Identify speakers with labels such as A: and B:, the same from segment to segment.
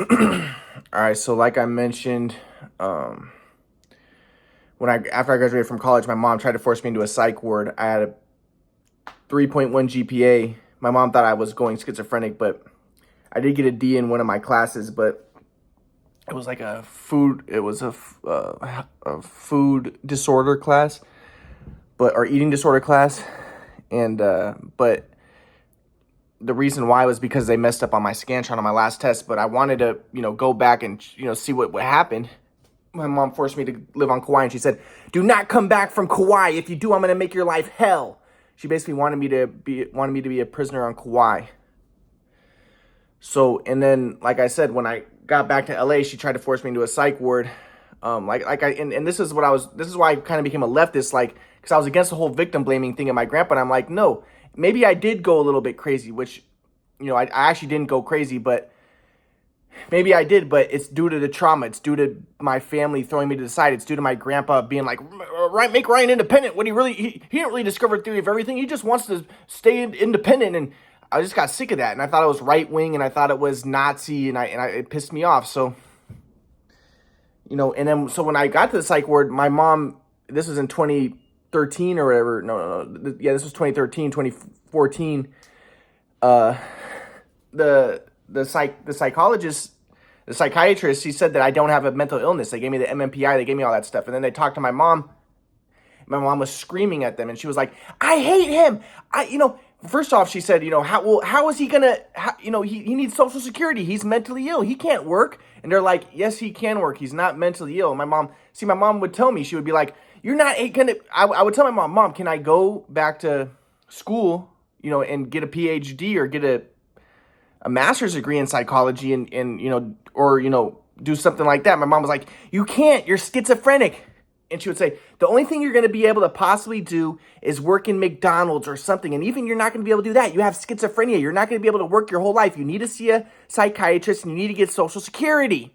A: All right, so like I mentioned, um, after I graduated from college, my mom tried to force me into a psych ward. I had a 3.1 GPA. My mom thought I was going schizophrenic, but I did get a D in one of my classes. But it was like a food disorder class, or eating disorder class, and but the reason why was because they messed up on my Scantron on my last test. But I wanted to, go back and see what happened. My mom forced me to live on Kauai, and she said, "Do not come back from Kauai. If you do, I'm gonna make your life hell." She basically wanted me to be a prisoner on Kauai. So, and then, like I said, when I got back to LA, she tried to force me into a psych ward. And this is this is why I kind of became a leftist, like, because I was against the whole victim blaming thing of my grandpa. And I'm like, no, maybe I did go a little bit crazy, which, I actually didn't go crazy, but maybe I did, but it's due to the trauma. It's due to my family throwing me to the side. It's due to my grandpa being like, right, make Ryan independent. When he didn't really discover a theory of everything. He just wants to stay independent. And I just got sick of that. And I thought it was right wing, and I thought it was Nazi, and it pissed me off. So, and then, so when I got to the psych ward, my mom, this was in 2013 or whatever. No. Yeah, this was 2013, 2014. The psychologist, the psychiatrist, he said that I don't have a mental illness. They gave me the MMPI, they gave me all that stuff. And then they talked to my mom. My mom was screaming at them, and she was like, "I hate him. First off, she said, how is he gonna, he needs Social Security. He's mentally ill. He can't work." And they're like, "Yes, he can work. He's not mentally ill." And my mom would tell me, she would be like, "You're not gonna," I would tell my mom, "Can I go back to school, and get a PhD or get a master's degree in psychology or do something like that?" My mom was like, "You can't. You're schizophrenic." And she would say, "The only thing you're going to be able to possibly do is work in McDonald's or something. And even you're not going to be able to do that. You have schizophrenia. You're not going to be able to work your whole life. You need to see a psychiatrist, and you need to get Social Security."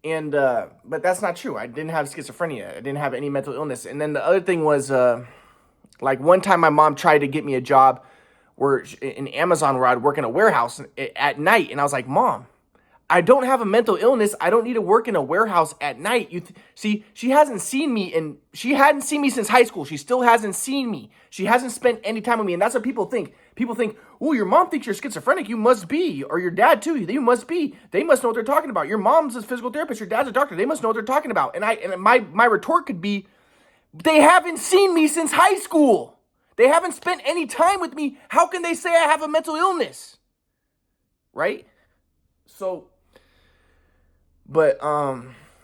A: And, but that's not true. I didn't have schizophrenia. I didn't have any mental illness. And then the other thing was, like, one time my mom tried to get me a job in Amazon, where I'd work in a warehouse at night. And I was like, "Mom, I don't have a mental illness. I don't need to work in a warehouse at night." See, she hadn't seen me since high school. She still hasn't seen me. She hasn't spent any time with me. And that's what people think. People think, "Oh, your mom thinks you're schizophrenic. You must be." Or your dad too. You must be. They must know what they're talking about. Your mom's a physical therapist. Your dad's a doctor. They must know what they're talking about. And my retort could be, they haven't seen me since high school. They haven't spent any time with me. How can they say I have a mental illness? Right? So, but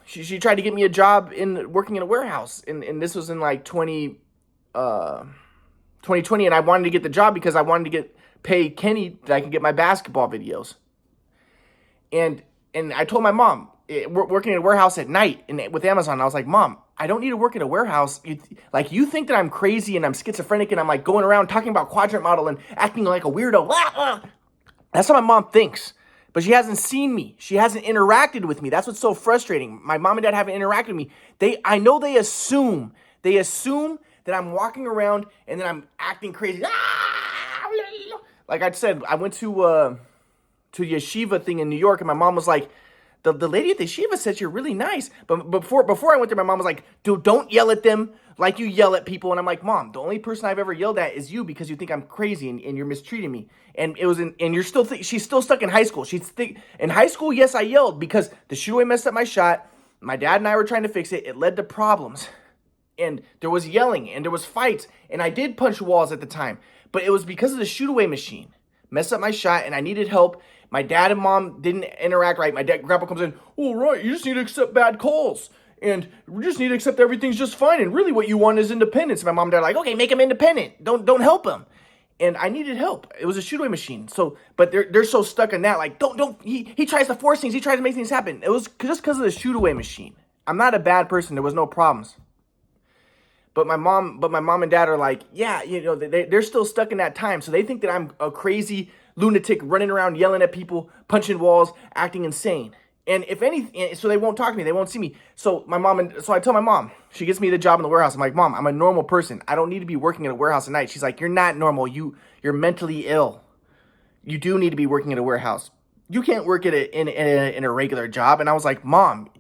A: she tried to get me a job in working in a warehouse, and this was in like 2020, and I wanted to get the job because I wanted to pay Kenny that I can get my basketball videos. And I told my mom, working in a warehouse at night with Amazon, I was like, "Mom, I don't need to work in a warehouse. You think that I'm crazy and I'm schizophrenic and I'm like going around talking about quadrant model and acting like a weirdo." That's what my mom thinks. But she hasn't seen me. She hasn't interacted with me. That's what's so frustrating. My mom and dad haven't interacted with me. I know they assume that I'm walking around and then I'm acting crazy. Like I said, I went to the yeshiva thing in New York, and my mom was like, the lady at the yeshiva said you're really nice. But before I went there, my mom was like, "Dude, don't yell at them like you yell at people." And I'm like, "Mom, the only person I've ever yelled at is you, because you think I'm crazy and you're mistreating me." And it was and you're still she's still stuck in high school. In high school, yes, I yelled because the shootaway messed up my shot. My dad and I were trying to fix it. It led to problems. And there was yelling and there was fights. And I did punch walls at the time. But it was because of the shootaway machine. Messed up my shot, and I needed help. My dad and mom didn't interact right. Grandpa comes in, "All right, you just need to accept bad calls. And we just need to accept everything's just fine. And really what you want is independence." And my mom and dad are like, "Okay, make him independent. Don't help him." And I needed help. It was a shootaway machine. So, but they're so stuck in that, like, he tries to force things. He tries to make things happen. It was just because of the shootaway machine. I'm not a bad person. There was no problems. But my mom and dad are like, yeah, they're still stuck in that time. So they think that I'm a crazy lunatic running around yelling at people, punching walls, acting insane. And if anything, so they won't talk to me, they won't see me. So I tell my mom, she gets me the job in the warehouse. I'm like, "Mom, I'm a normal person. I don't need to be working in a warehouse at night." She's like, "You're not normal. You're mentally ill. You do need to be working in a warehouse. You can't work in a regular job. And I was like, Mom,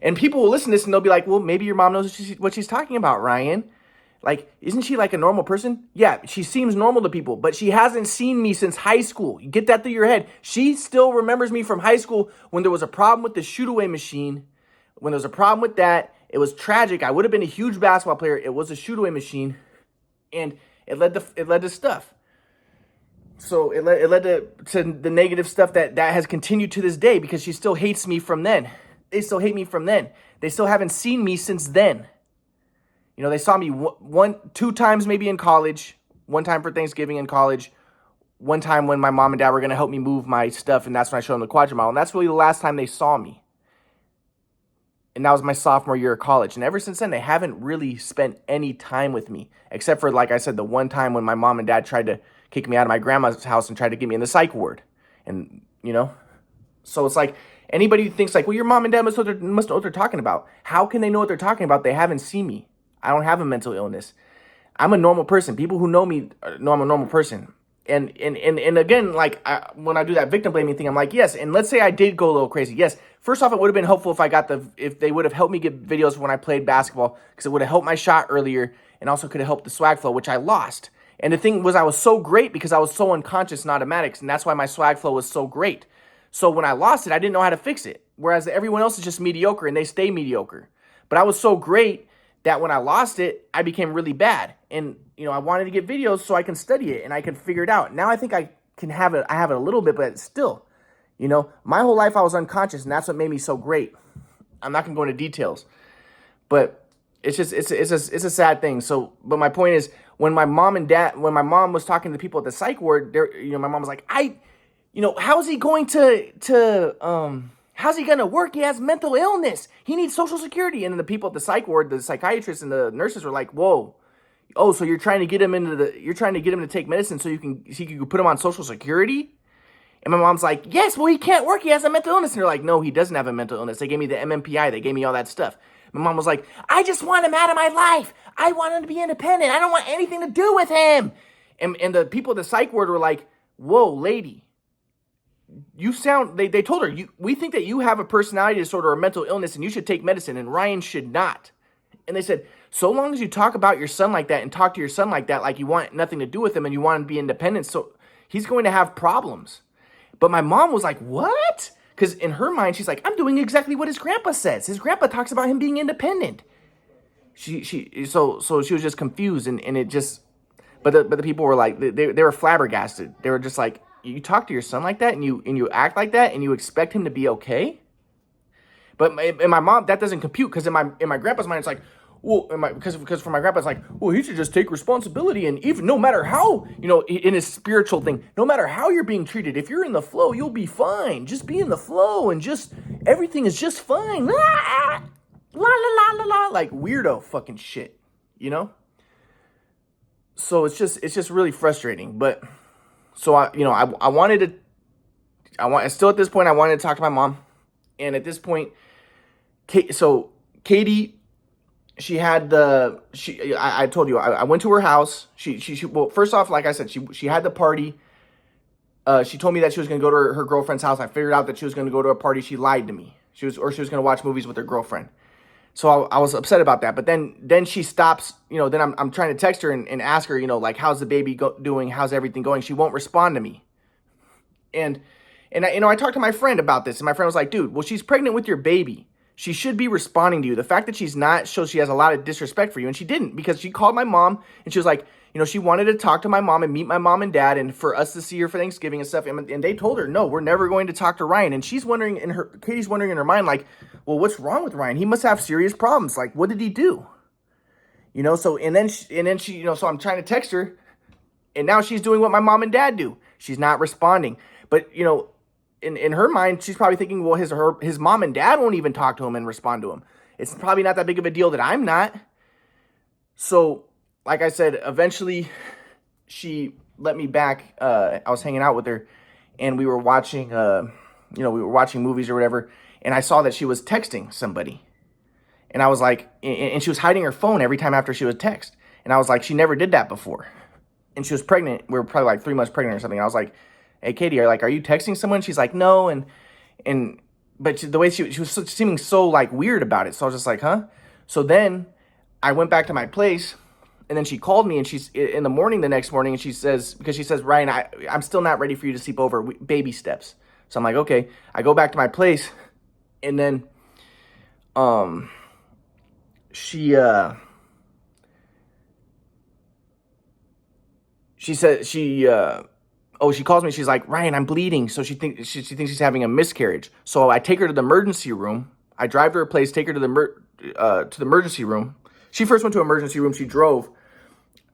A: and people will listen to this and they'll be like, well, maybe your mom knows what she's talking about, Ryan. Like, isn't she like a normal person? Yeah, she seems normal to people, but she hasn't seen me since high school. You get that through your head. She still remembers me from high school when there was a problem with the shoot-away machine. When there was a problem with that, it was tragic. I would have been a huge basketball player. It was a shoot-away machine, and it led to stuff. So it led to the negative stuff that has continued to this day because she still hates me from then. They still hate me from then. They still haven't seen me since then. You know, they saw me two times maybe in college, one time for Thanksgiving in college, one time when my mom and dad were going to help me move my stuff, and that's when I showed them the Quadra model. And that's really the last time they saw me. And that was my sophomore year of college. And ever since then, they haven't really spent any time with me, except for, like I said, the one time when my mom and dad tried to kick me out of my grandma's house and tried to get me in the psych ward. And, you know, so it's like anybody who thinks like, well, your mom and dad must know what they're talking about. How can they know what they're talking about? They haven't seen me. I don't have a mental illness. I'm a normal person. People who know me know I'm a normal person. And again, like when I do that victim blaming thing, I'm like, yes. And let's say I did go a little crazy. Yes. First off, it would have been helpful if they would have helped me get videos when I played basketball, because it would have helped my shot earlier and also could have helped the swag flow, which I lost. And the thing was, I was so great because I was so unconscious in automatics, and that's why my swag flow was so great. So when I lost it, I didn't know how to fix it. Whereas everyone else is just mediocre and they stay mediocre. But I was so great that when I lost it, I became really bad. And, you know, I wanted to get videos so I can study it and I can figure it out. Now I think I have it a little bit, but still, you know, my whole life I was unconscious, and that's what made me so great. I'm not going to go into details, but it's a sad thing. So, but my point is, when my mom was talking to people at the psych ward, you know, my mom was like, how's he going how's he going to work? He has mental illness. He needs Social Security. And then the people at the psych ward, the psychiatrists and the nurses were like, whoa. Oh, so you're trying to get him to take medicine so you can put him on Social Security? And my mom's like, yes, well, he can't work. He has a mental illness. And they're like, no, he doesn't have a mental illness. They gave me the MMPI. They gave me all that stuff. My mom was like, I just want him out of my life. I want him to be independent. I don't want anything to do with him. And the people at the psych ward were like, whoa, lady. They told her, we think that you have a personality disorder or mental illness and you should take medicine, and Ryan should not. And they said, so long as you talk about your son like that and talk to your son like that, like you want nothing to do with him and you want him to be independent, so he's going to have problems. But my mom was like, what? Because in her mind, she's like, I'm doing exactly what his grandpa says. His grandpa talks about him being independent. So she was just confused, and it just, but the people were like, they were flabbergasted. They were just like, you talk to your son like that and you act like that and you expect him to be okay? But in my mom, that doesn't compute, because in my grandpa's mind, it's like, well, because for my grandpa, it's like, well, he should just take responsibility, and even no matter how, you know, in his spiritual thing, no matter how you're being treated, if you're in the flow, you'll be fine. Just be in the flow, and just everything is just fine. La la la la la, like weirdo fucking shit, you know. So it's just really frustrating. But so I still at this point I wanted to talk to my mom, and at this point, Katie. I told you, I went to her house. Well, first off, like I said, she had the party. She told me that she was going to go to her girlfriend's house. I figured out that she was going to go to a party. She lied to me. She was going to watch movies with her girlfriend. So I was upset about that. But then she stops, you know, then I'm trying to text her and ask her, you know, like, how's the baby doing? How's everything going? She won't respond to me. And I talked to my friend about this, and my friend was like, dude, well, she's pregnant with your baby. She should be responding to you. The fact that she's not shows she has a lot of disrespect for you. And she didn't, because she called my mom and she was like, you know, she wanted to talk to my mom and meet my mom and dad and for us to see her for Thanksgiving and stuff. And they told her, no, we're never going to talk to Ryan. And Katie's wondering in her mind, like, well, what's wrong with Ryan? He must have serious problems. Like, what did he do? You know, so, and then she, you know, so I'm trying to text her, and now she's doing what my mom and dad do. She's not responding. But, you know, in her mind, she's probably thinking, well, his mom and dad won't even talk to him and respond to him. It's probably not that big of a deal that I'm not. So, like I said, eventually she let me back. I was hanging out with her, and we were watching, movies or whatever. And I saw that she was texting somebody, and I was like, and she was hiding her phone every time after she would text. And I was like, she never did that before. And she was pregnant. We were probably like 3 months pregnant or something. And I was like, hey, Katie, are you texting someone? She's like, no. But the way she was seeming so like weird about it. So I was just like, huh? So then I went back to my place, and then she called me, and she's in the morning the next morning, and she says, Ryan, I'm still not ready for you to sleep over, baby steps. So I'm like, okay. I go back to my place, and then she said she calls me. She's like, Ryan, I'm bleeding. So she thinks she's having a miscarriage. So I take her to the emergency room. I drive to her place, take her to the emergency room. She first went to emergency room. She drove,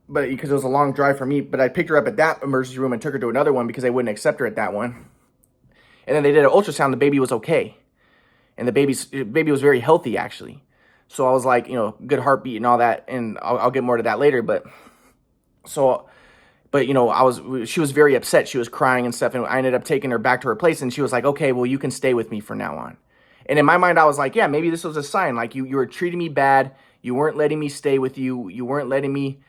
A: but because it was a long drive for me. But I picked her up at that emergency room and took her to another one because they wouldn't accept her at that one. And then they did an ultrasound. The baby was okay, and the baby was very healthy actually. So I was like, good heartbeat and all that. And I'll get more to that later. But she was very upset. She was crying and stuff. And I ended up taking her back to her place. And she was like, okay, well, you can stay with me from now on. And in my mind, I was like, yeah, maybe this was a sign. Like you were treating me bad. You weren't letting me stay with you. You weren't letting me,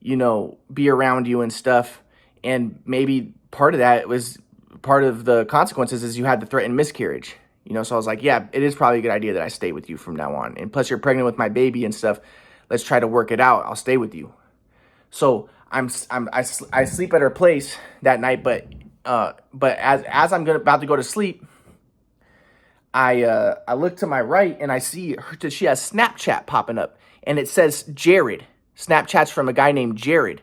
A: be around you and stuff. And maybe part of the consequences is you had the threatened miscarriage. So I was like, yeah, it is probably a good idea that I stay with you from now on. And plus you're pregnant with my baby and stuff. Let's try to work it out. I'll stay with you. So I sleep at her place that night, but as I'm about to go to sleep, I look to my right and I see she has Snapchat popping up and it says Jared. Snapchat's from a guy named Jared.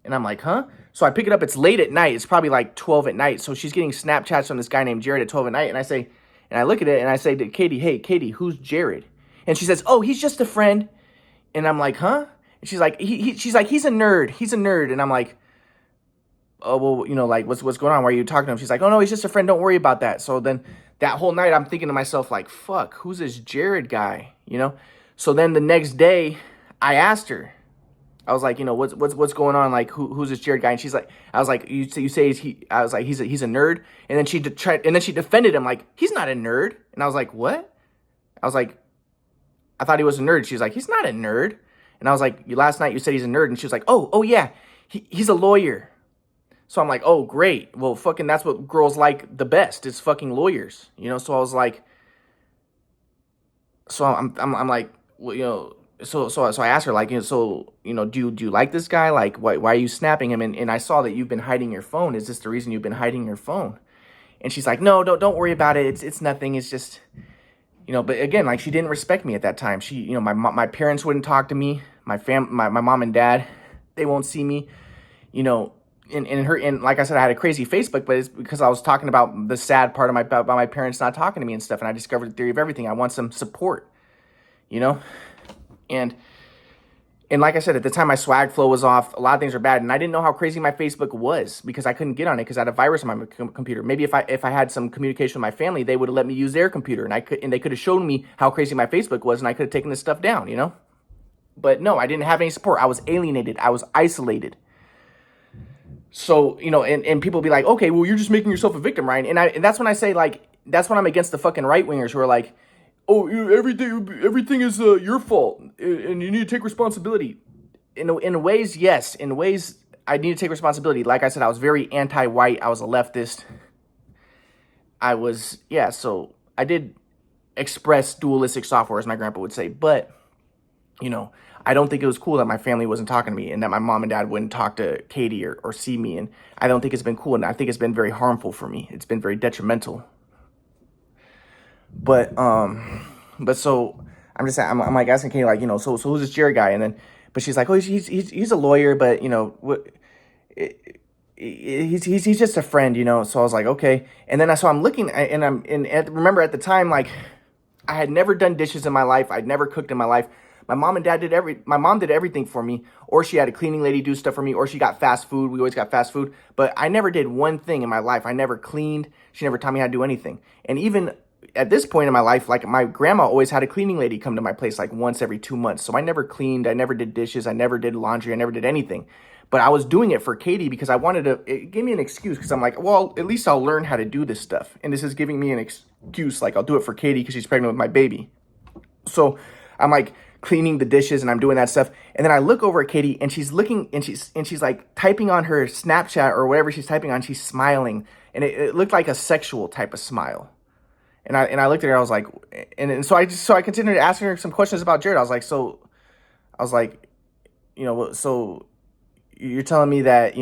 A: And I'm like, huh? So I pick it up. It's late at night. It's probably like 12 at night. So she's getting Snapchats from this guy named Jared at 12 at night. And I look at it and I say to Katie, hey, Katie, who's Jared? And she says, oh, he's just a friend. And I'm like, huh? And she's like, she's like, he's a nerd. He's a nerd. And I'm like, oh, well, what's going on? Why are you talking to him? She's like, oh, no, he's just a friend. Don't worry about that. So then that whole night I'm thinking to myself, like, fuck, who's this Jared guy? So then the next day I asked her, I was like, what's going on? Like, who's this Jared guy? And she's like, I was like, you say I was like, he's a nerd. And then she defended him like, he's not a nerd. And I was like, what? I was like, I thought he was a nerd. She's like, he's not a nerd. And I was like, last night you said he's a nerd. And she was like, oh yeah, he's a lawyer. So I'm like, oh, great. Well, fucking that's what girls like the best is fucking lawyers, So I was like, so I'm like, well, so I asked her like, do you like this guy? Like, why are you snapping him? And I saw that you've been hiding your phone. Is this the reason you've been hiding your phone? And she's like, no, don't worry about it. It's nothing. It's just, but again, like she didn't respect me at that time. She, my parents wouldn't talk to me. My mom and dad, they won't see me, and like I said, I had a crazy Facebook, but it's because I was talking about the sad part of about my parents not talking to me and stuff. And I discovered the theory of everything. I want some support, and like I said, at the time my swag flow was off. A lot of things were bad. And I didn't know how crazy my Facebook was because I couldn't get on it because I had a virus on my computer. Maybe if I had some communication with my family, they would have let me use their computer and they could have shown me how crazy my Facebook was and I could have taken this stuff down, But no, I didn't have any support. I was alienated. I was isolated. So, and people be like, okay, well, you're just making yourself a victim, Ryan. And that's when I say, like, that's when I'm against the fucking right-wingers who are like, oh, everything is your fault, and you need to take responsibility. In ways, yes. In ways, I need to take responsibility. Like I said, I was very anti-white. I was a leftist. So I did express dualistic software, as my grandpa would say. But, I don't think it was cool that my family wasn't talking to me and that my mom and dad wouldn't talk to Katie or see me. And I don't think it's been cool. And I think it's been very harmful for me. It's been very detrimental. But so I'm just saying, I'm like asking Katie, like, so who's this Jared guy? And then, but she's like, oh, he's a lawyer, but he's just a friend, So I was like, okay. And then I'm looking and remember at the time, like I had never done dishes in my life. I'd never cooked in my life. My mom did everything for me, or she had a cleaning lady do stuff for me, or she got fast food. We always got fast food, but I never did one thing in my life. I never cleaned. She never taught me how to do anything. And even at this point in my life, like my grandma always had a cleaning lady come to my place like once every 2 months. So I never cleaned. I never did dishes. I never did laundry. I never did anything. But I was doing it for Katie because I wanted to, it gave me an excuse because I'm like, well, at least I'll learn how to do this stuff. And this is giving me an excuse. Like I'll do it for Katie because she's pregnant with my baby. So I'm like, cleaning the dishes and I'm doing that stuff. And then I look over at Katie and she's looking and she's like typing on her Snapchat or whatever she's typing on. She's smiling and it looked like a sexual type of smile. And I looked at her. I was like, and so I continued asking her some questions about Jared. I was like, so you're telling me that,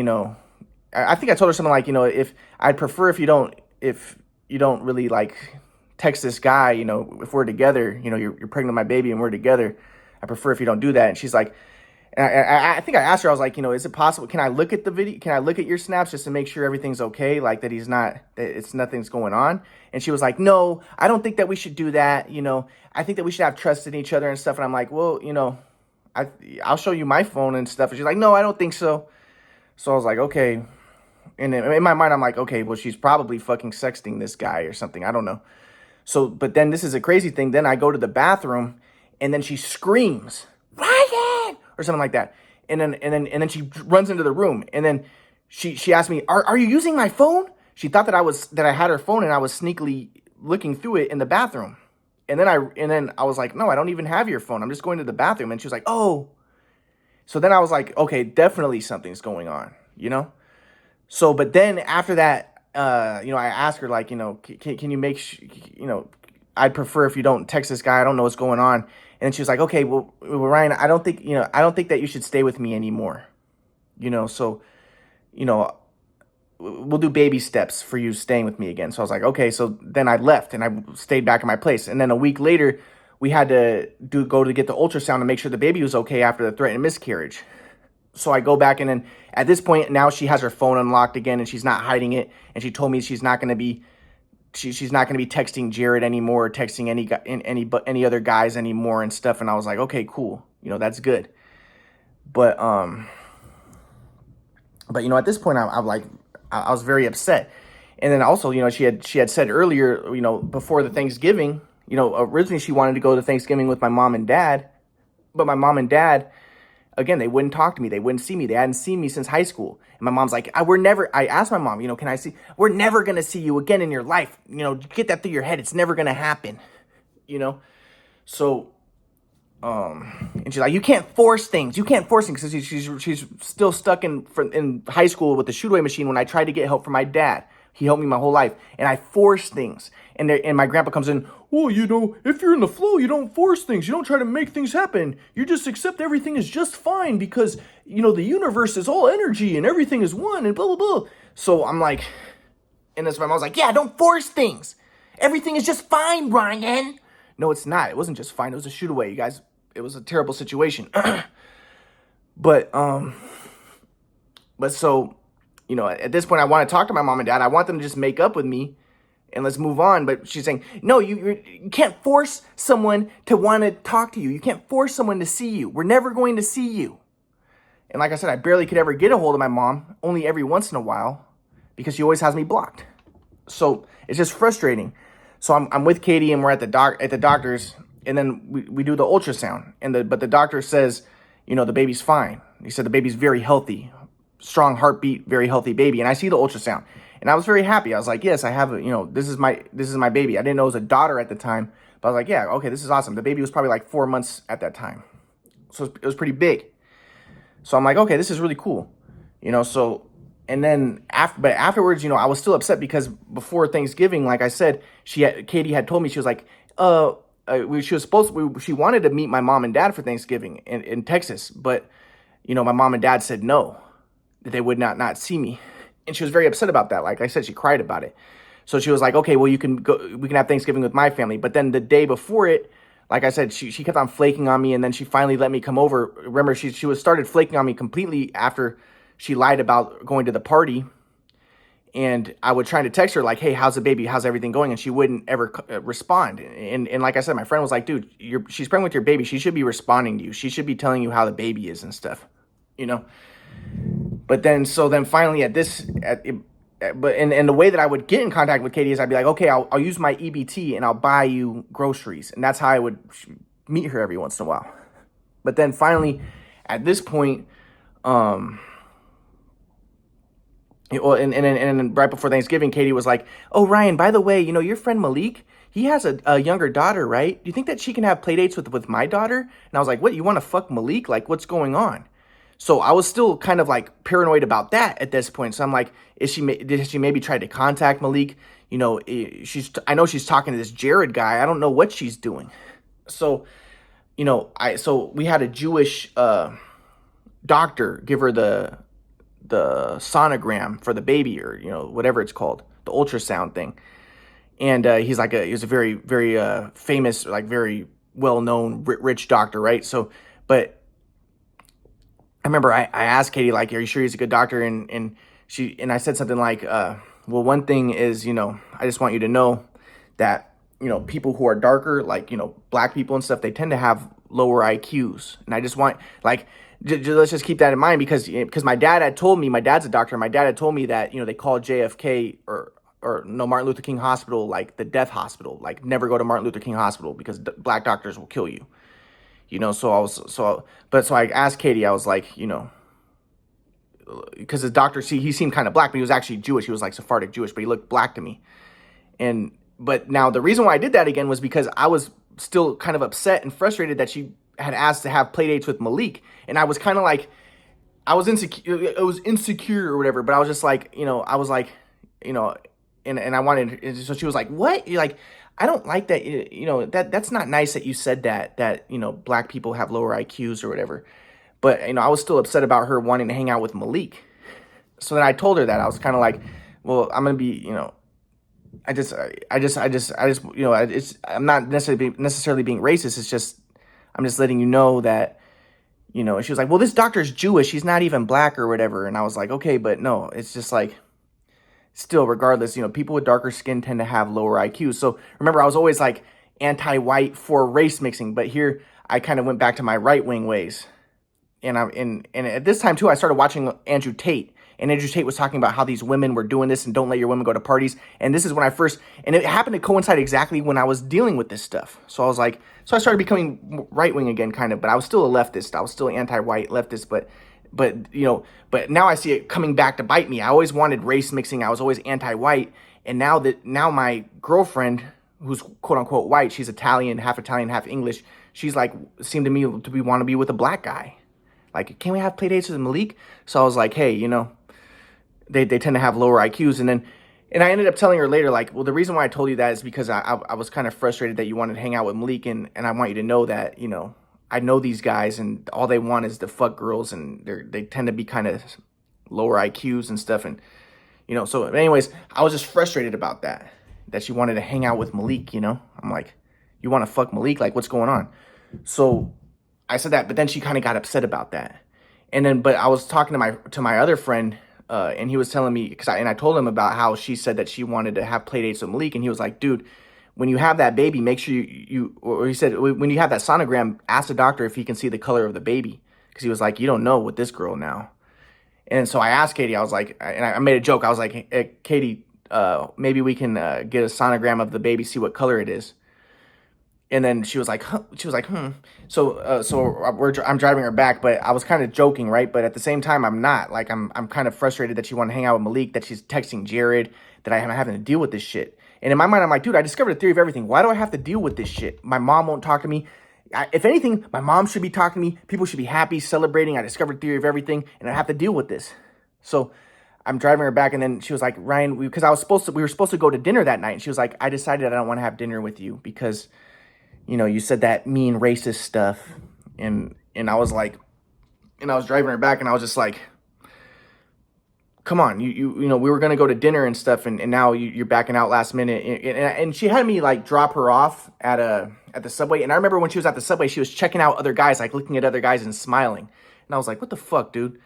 A: I think I told her something like, if I'd prefer if you don't really like text this guy, if we're together, you're pregnant with my baby and we're together. I prefer if you don't do that. And she's like, and I think I asked her, I was like, is it possible? Can I look at the video? Can I look at your snaps just to make sure everything's okay? Like that nothing's going on. And she was like, no, I don't think that we should do that. I think that we should have trust in each other and stuff. And I'm like, well, I'll show you my phone and stuff. And she's like, no, I don't think so. So I was like, okay. And in my mind, I'm like, okay, well, she's probably fucking sexting this guy or something. I don't know. So, but then this is a crazy thing. Then I go to the bathroom and then she screams, Ryan, or something like that. And then she runs into the room. And then she asked me, are you using my phone? She thought that I had her phone and I was sneakily looking through it in the bathroom. And then I was like, no, I don't even have your phone. I'm just going to the bathroom. And she was like, oh. So then I was like, okay, definitely something's going on, So, but then after that, I asked her like, can you make, I'd prefer if you don't text this guy. I don't know what's going on. And she was like, okay, well, Ryan, I don't think that you should stay with me anymore. So, we'll do baby steps for you staying with me again. So I was like, okay. So then I left and I stayed back in my place. And then a week later, we had to go to get the ultrasound to make sure the baby was okay after the threatened miscarriage. So I go back and then at this point now she has her phone unlocked again and she's not hiding it. And she told me she's not going to be texting Jared anymore, or texting any other guys anymore and stuff. And I was like, okay, cool. That's good. But at this point I was very upset. And then also, she had said earlier, before the Thanksgiving, originally she wanted to go to Thanksgiving with my mom and dad, but my mom and dad, again, they wouldn't talk to me. They wouldn't see me. They hadn't seen me since high school. And my mom's like, I asked my mom, we're never going to see you again in your life. Get that through your head. It's never going to happen, So, and she's like, you can't force things. You can't force things. Because she's still stuck in high school with the shoot away machine when I tried to get help from my dad. He helped me my whole life. And I force things. And my grandpa comes in, well, if you're in the flow, you don't force things. You don't try to make things happen. You just accept everything is just fine because, the universe is all energy and everything is one and blah, blah, blah. So I'm like, and this my mom's like, yeah, don't force things. Everything is just fine, Ryan. No, it's not. It wasn't just fine. It was a shoot away, you guys. It was a terrible situation. But so, at this point, I want to talk to my mom and dad. I want them to just make up with me and let's move on. But she's saying, no, you can't force someone to want to talk to you. You can't force someone to see you. We're never going to see you. And like I said, I barely could ever get a hold of my mom, only every once in a while, because she always has me blocked. So it's just frustrating. So I'm with Katie and we're at the doctor's, and then we do the ultrasound. But the doctor says, the baby's fine. He said the baby's very healthy, strong heartbeat, very healthy baby. And I see the ultrasound. And I was very happy. I was like, yes, I have this is my baby. I didn't know it was a daughter at the time, but I was like, yeah, okay, this is awesome. The baby was probably like 4 months at that time. So it was pretty big. So I'm like, okay, this is really cool. So, and then afterwards, I was still upset because before Thanksgiving, like I said, Katie had told me, she was like, she wanted to meet my mom and dad for Thanksgiving in Texas, but my mom and dad said no, that they would not see me. And she was very upset about that. Like I said, she cried about it. So she was like, okay, well, we can have Thanksgiving with my family. But then the day before it, like I said, she kept on flaking on me. And then she finally let me come over. Remember, she started flaking on me completely after she lied about going to the party. And I would try to text her like, hey, how's the baby? How's everything going? And she wouldn't ever respond. And like I said, my friend was like, dude, she's pregnant with your baby. She should be responding to you. She should be telling you how the baby is and stuff, But then finally and the way that I would get in contact with Katie is I'd be like, okay, I'll use my EBT and I'll buy you groceries. And that's how I would meet her every once in a while. But then finally at this point, and right before Thanksgiving, Katie was like, oh, Ryan, by the way, your friend Malik, he has a younger daughter, right? Do you think that she can have play dates with my daughter? And I was like, what, you want to fuck Malik? Like, what's going on? So I was still kind of like paranoid about that at this point. So I'm like, did she maybe try to contact Malik? You know, I know she's talking to this Jared guy. I don't know what she's doing. So, you know, so we had a Jewish doctor give her the sonogram for the baby, or, you know, whatever it's called, the ultrasound thing. And he's a very, very famous, like very well-known rich doctor, right? So, but I remember I asked Katie, like, are you sure he's a good doctor? And I said something like, well, one thing is, you know, I just want you to know that, you know, people who are darker, like, you know, black people and stuff, they tend to have lower IQs. And I just want, like, let's just keep that in mind, because my dad had told me, my dad's a doctor, my dad had told me that, you know, they call JFK or no, Martin Luther King Hospital, like the death hospital. Like, never go to Martin Luther King Hospital because black doctors will kill you. You know, so I asked Katie, I was like, you know, because the doctor, he seemed kind of black, but he was actually Jewish. He was like Sephardic Jewish, but he looked black to me. But now the reason why I did that again was because I was still kind of upset and frustrated that she had asked to have play dates with Malik. And I was kind of like, I was insecure or whatever, but I was just like, you know, I was like, you know, and I wanted, so she was like, what? You're like, I don't like that, you know, that's not nice that you said that, you know, black people have lower IQs or whatever. But, you know, I was still upset about her wanting to hang out with Malik. So then I told her that. I was kind of like, well, I'm going to be, you know, I just, you know, I'm not necessarily being racist. It's just, I'm just letting you know that, you know. And she was like, well, this doctor's Jewish. He's not even black or whatever. And I was like, okay, but no, it's just like, still, regardless, you know, people with darker skin tend to have lower IQs. So remember, I was always like anti-white for race mixing, but here I kind of went back to my right-wing ways. And at this time too, I started watching Andrew Tate, and Andrew Tate was talking about how these women were doing this and don't let your women go to parties. And this is when and it happened to coincide exactly when I was dealing with this stuff. So I was like, so I started becoming right-wing again, kind of, but I was still a leftist. I was still anti-white leftist, but you know, but now I see it coming back to bite me. I always wanted race mixing. I was always anti-white. And now my girlfriend, who's quote unquote white, she's Italian, half English. She's like, seemed to me to want to be with a black guy. Like, can we have play dates with Malik? So I was like, hey, you know, they tend to have lower IQs. And I ended up telling her later, like, well, the reason why I told you that is because I was kind of frustrated that you wanted to hang out with Malik. And I want you to know that, you know, I know these guys and all they want is to fuck girls, and they tend to be kind of lower IQs and stuff. And, you know, so anyways, I was just frustrated about that she wanted to hang out with Malik, you know. I'm like, you want to fuck Malik? Like, what's going on? So I said that, but then she kind of got upset about that. And then, but I was talking to my other friend, and he was telling me, I told him about how she said that she wanted to have play dates with Malik, and he was like, dude, when you have that baby, make sure or he said, when you have that sonogram, ask the doctor if he can see the color of the baby. Because he was like, you don't know with this girl now. And so I asked Katie, I was like, and I made a joke. I was like, hey, Katie, maybe we can get a sonogram of the baby, see what color it is. And then she was like, So I'm driving her back, but I was kind of joking, right? But at the same time, I'm not. Like, I'm kind of frustrated that she wanted to hang out with Malik, that she's texting Jared, that I'm having to deal with this shit. And in my mind, I'm like, dude, I discovered a theory of everything. Why do I have to deal with this shit? My mom won't talk to me. If anything, my mom should be talking to me. People should be happy, celebrating. I discovered a theory of everything, and I have to deal with this. So I'm driving her back, and then she was like, Ryan, because we were supposed to go to dinner that night. And she was like, I decided I don't want to have dinner with you because, you know, you said that mean racist stuff. And I was like, and I was driving her back, and I was just like, come on, you know, we were going to go to dinner and stuff, and now you're backing out last minute. And she had me like drop her off at the subway. And I remember when she was at the subway, she was checking out other guys, like looking at other guys and smiling. And I was like, what the fuck, dude?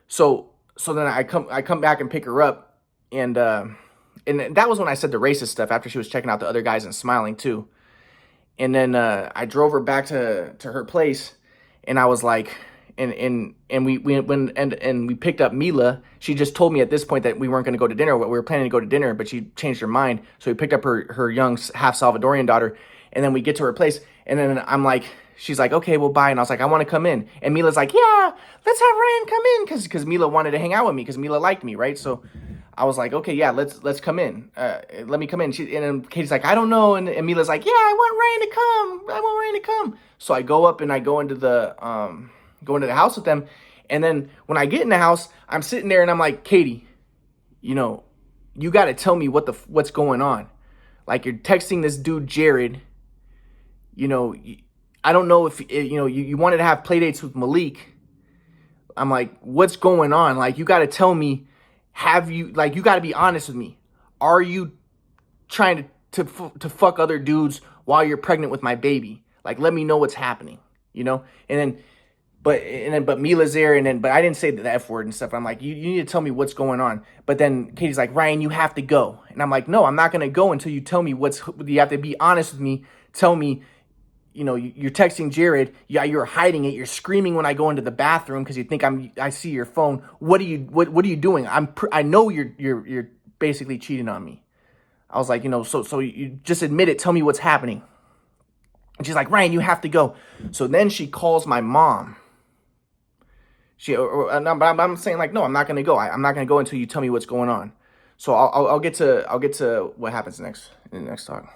A: So then I come back and pick her up, and that was when I said the racist stuff, after she was checking out the other guys and smiling too. And then I drove her back to her place, and I was like, and we picked up Mila. She just told me at this point that we weren't going to go to dinner. We were planning to go to dinner, but she changed her mind. So we picked up her young half Salvadorian daughter, and then we get to her place, and then I'm like, she's like, okay, well, bye. And I was like, I want to come in. And Mila's like, yeah, let's have Ryan come in, because Mila wanted to hang out with me, because Mila liked me, right? So I was like, okay, yeah, let's come in. Let me come in. And then Katie's like, I don't know. And Mila's like, yeah, I want Ryan to come. I want Ryan to come. So I go up and I go into the house with them. And then when I get in the house, I'm sitting there and I'm like, Katie, you know, you got to tell me what's going on. Like, you're texting this dude, Jared. You know, I don't know if, you know, you wanted to have play dates with Malik. I'm like, what's going on? Like, you got to tell me, you got to be honest with me. Are you trying to fuck other dudes while you're pregnant with my baby? Like, let me know what's happening, you know? But Mila's there, but I didn't say the F word and stuff. I'm like, you need to tell me what's going on. But then Katie's like, Ryan, you have to go. And I'm like, no, I'm not going to go until you tell me you have to be honest with me. Tell me, you know, you're texting Jared. Yeah, you're hiding it. You're screaming when I go into the bathroom because you think I see your phone. What are you doing? I know you're basically cheating on me. I was like, you know, so you just admit it. Tell me what's happening. And she's like, Ryan, you have to go. So then she calls my mom. I'm saying, like, no, I'm not gonna go. I'm not gonna go until you tell me what's going on. So I'll get to what happens next in the next talk.